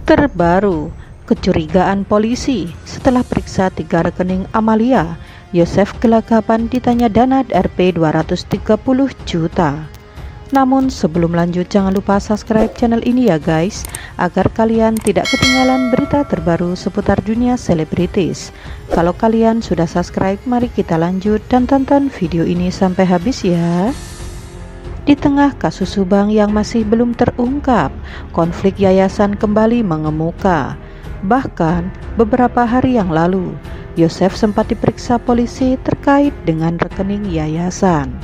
Terbaru, kecurigaan polisi setelah periksa 3 rekening Amalia. Yosef gelagapan ditanya dana Rp 230 juta. Namun sebelum lanjut, jangan lupa subscribe channel ini ya guys, agar kalian tidak ketinggalan berita terbaru seputar dunia selebritis. Kalau kalian sudah subscribe, mari kita lanjut dan tonton video ini sampai habis ya. Di tengah kasus Subang yang masih belum terungkap, konflik yayasan kembali mengemuka. Bahkan beberapa hari yang lalu, Yosef sempat diperiksa polisi terkait dengan rekening yayasan.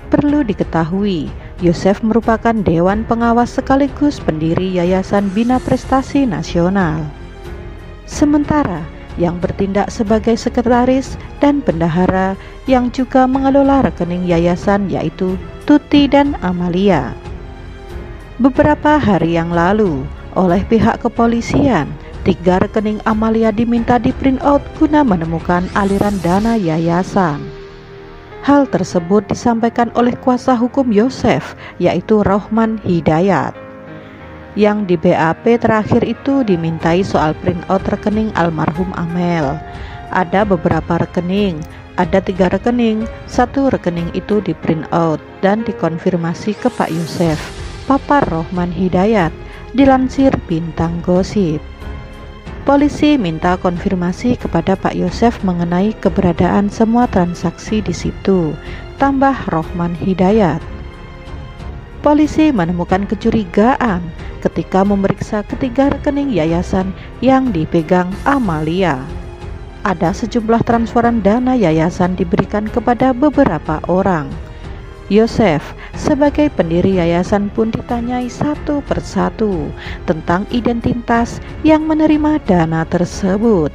Perlu diketahui, Yosef merupakan dewan pengawas sekaligus pendiri Yayasan Bina Prestasi Nasional. Sementara yang bertindak sebagai sekretaris dan bendahara yang juga mengelola rekening yayasan yaitu Tuti dan Amalia. Beberapa hari yang lalu, oleh pihak kepolisian, 3 rekening Amalia diminta di print out guna menemukan aliran dana yayasan. Hal tersebut disampaikan oleh kuasa hukum Yosef, yaitu Rohman Hidayat. Yang di BAP terakhir itu dimintai soal print out rekening almarhum Amel. Ada beberapa rekening, ada 3 rekening, 1 rekening itu di print out dan dikonfirmasi ke Pak Yosef, papar Rohman Hidayat, dilansir Bintang Gosip. Polisi minta konfirmasi kepada Pak Yosef mengenai keberadaan semua transaksi di situ, tambah Rohman Hidayat. Polisi menemukan kecurigaan ketika memeriksa ketiga rekening yayasan yang dipegang Amalia. Ada sejumlah transferan dana yayasan diberikan kepada beberapa orang. Yosef sebagai pendiri yayasan pun ditanyai satu persatu tentang identitas yang menerima dana tersebut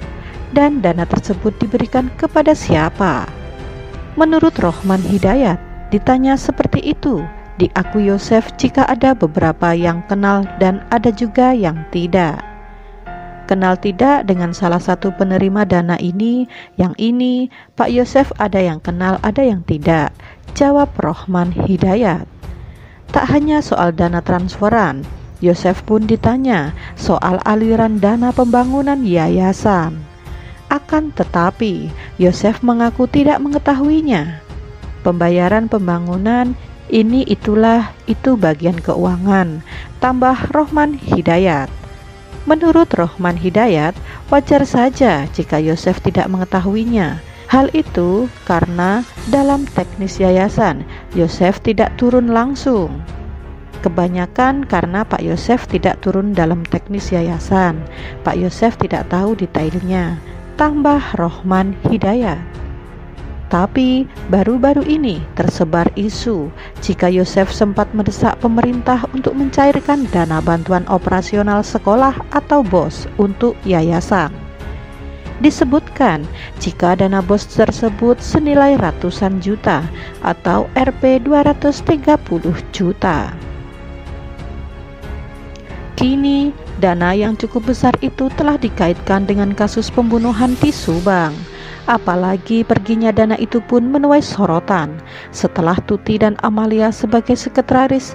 dan dana tersebut diberikan kepada siapa. Menurut Rohman Hidayat, ditanya seperti itu, diakui Yosef jika ada beberapa yang kenal dan ada juga yang tidak. Kenal tidak dengan salah satu penerima dana ini, yang ini Pak Yosef ada yang kenal, ada yang tidak, jawab Rohman Hidayat. Tak hanya soal dana transferan, Yosef pun ditanya soal aliran dana pembangunan yayasan. Akan tetapi, Yosef mengaku tidak mengetahuinya. Pembayaran pembangunan ini itulah, itu bagian keuangan, tambah Rohman Hidayat. Menurut Rohman Hidayat, wajar saja jika Yosef tidak mengetahuinya. Hal itu karena dalam teknis yayasan, Yosef tidak turun langsung. Kebanyakan karena Pak Yosef tidak turun dalam teknis yayasan, Pak Yosef tidak tahu detailnya, tambah Rohman Hidayat. Tapi baru-baru ini tersebar isu jika Yosef sempat mendesak pemerintah untuk mencairkan dana bantuan operasional sekolah atau BOS untuk yayasan. Disebutkan jika dana BOS tersebut senilai ratusan juta atau Rp 230 juta. Kini dana yang cukup besar itu telah dikaitkan dengan kasus pembunuhan di Subang. Apalagi perginya dana itu pun menuai sorotan setelah Tuti dan Amalia sebagai sekretaris.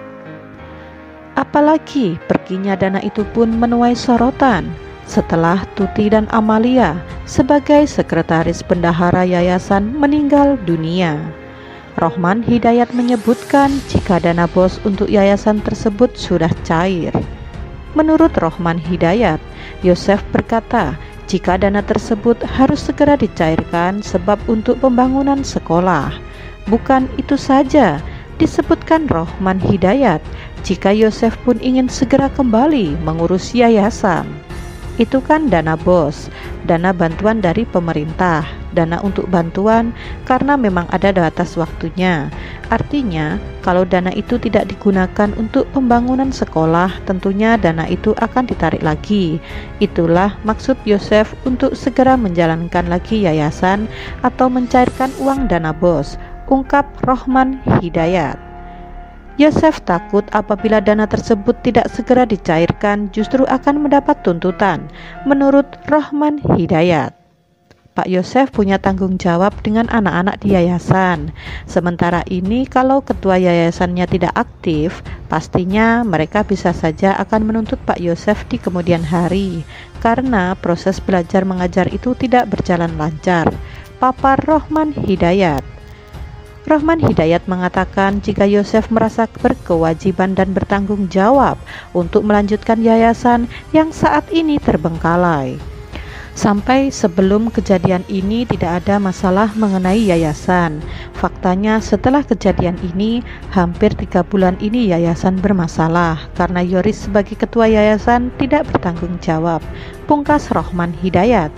Apalagi perginya dana itu pun menuai sorotan setelah Tuti dan Amalia sebagai sekretaris bendahara yayasan meninggal dunia. Rohman Hidayat menyebutkan jika dana BOS untuk yayasan tersebut sudah cair. Menurut Rohman Hidayat, Yosef berkata jika dana tersebut harus segera dicairkan sebab untuk pembangunan sekolah. Bukan itu saja, disebutkan Rohman Hidayat jika Yosef pun ingin segera kembali mengurus yayasan. Itu kan dana BOS, dana bantuan dari pemerintah, dana untuk bantuan karena memang ada batas waktunya. Artinya, kalau dana itu tidak digunakan untuk pembangunan sekolah, tentunya dana itu akan ditarik lagi. Itulah maksud Yosef untuk segera menjalankan lagi yayasan atau mencairkan uang dana BOS, ungkap Rohman Hidayat. Yosef takut apabila dana tersebut tidak segera dicairkan justru akan mendapat tuntutan, menurut Rohman Hidayat. Pak Yosef punya tanggung jawab dengan anak-anak di yayasan. Sementara ini kalau ketua yayasannya tidak aktif, pastinya mereka bisa saja akan menuntut Pak Yosef di kemudian hari, karena proses belajar mengajar itu tidak berjalan lancar. Papar Rohman Hidayat. Rohman Hidayat mengatakan jika Yosef merasa berkewajiban dan bertanggung jawab untuk melanjutkan yayasan yang saat ini terbengkalai. Sampai sebelum kejadian ini tidak ada masalah mengenai yayasan. Faktanya setelah kejadian ini, hampir 3 bulan ini yayasan bermasalah karena Yoris sebagai ketua yayasan tidak bertanggung jawab, pungkas Rohman Hidayat.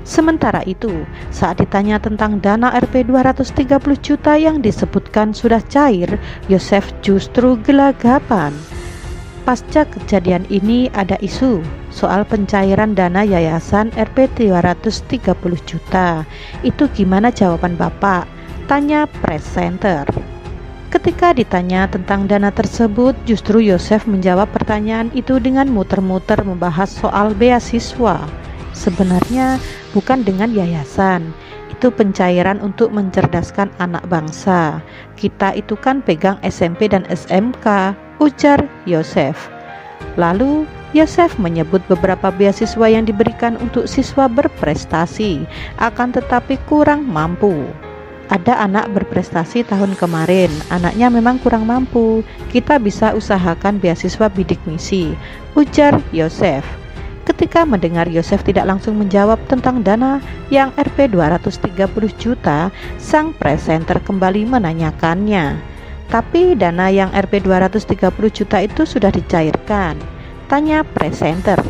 Sementara itu, saat ditanya tentang dana Rp 230 juta yang disebutkan sudah cair, Yosef justru gelagapan. Pasca kejadian ini ada isu soal pencairan dana yayasan Rp 230 juta. Itu gimana jawaban Bapak? Tanya presenter. Ketika ditanya tentang dana tersebut, justru Yosef menjawab pertanyaan itu dengan muter-muter membahas soal beasiswa. Sebenarnya bukan dengan yayasan, itu pencairan untuk mencerdaskan anak bangsa. Kita itu kan pegang SMP dan SMK, ujar Yosef. Lalu Yosef menyebut beberapa beasiswa yang diberikan untuk siswa berprestasi, akan tetapi kurang mampu. Ada anak berprestasi tahun kemarin, anaknya memang kurang mampu. Kita bisa usahakan beasiswa bidik misi, ujar Yosef. Ketika mendengar Yosef tidak langsung menjawab tentang dana yang Rp 230 juta, sang presenter kembali menanyakannya. Tapi dana yang Rp 230 juta itu sudah dicairkan, tanya presenter.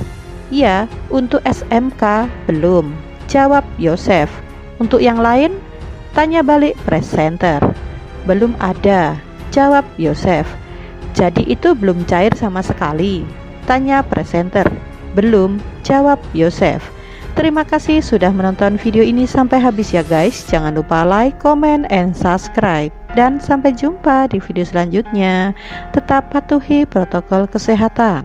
Ya, untuk SMK belum, jawab Yosef. Untuk yang lain? Tanya balik presenter. Belum ada, jawab Yosef. Jadi itu belum cair sama sekali, tanya presenter. Belum, jawab Yosef. Terima kasih sudah menonton video ini sampai habis ya guys. Jangan lupa like, comment, and subscribe. Dan sampai jumpa di video selanjutnya. Tetap patuhi protokol kesehatan.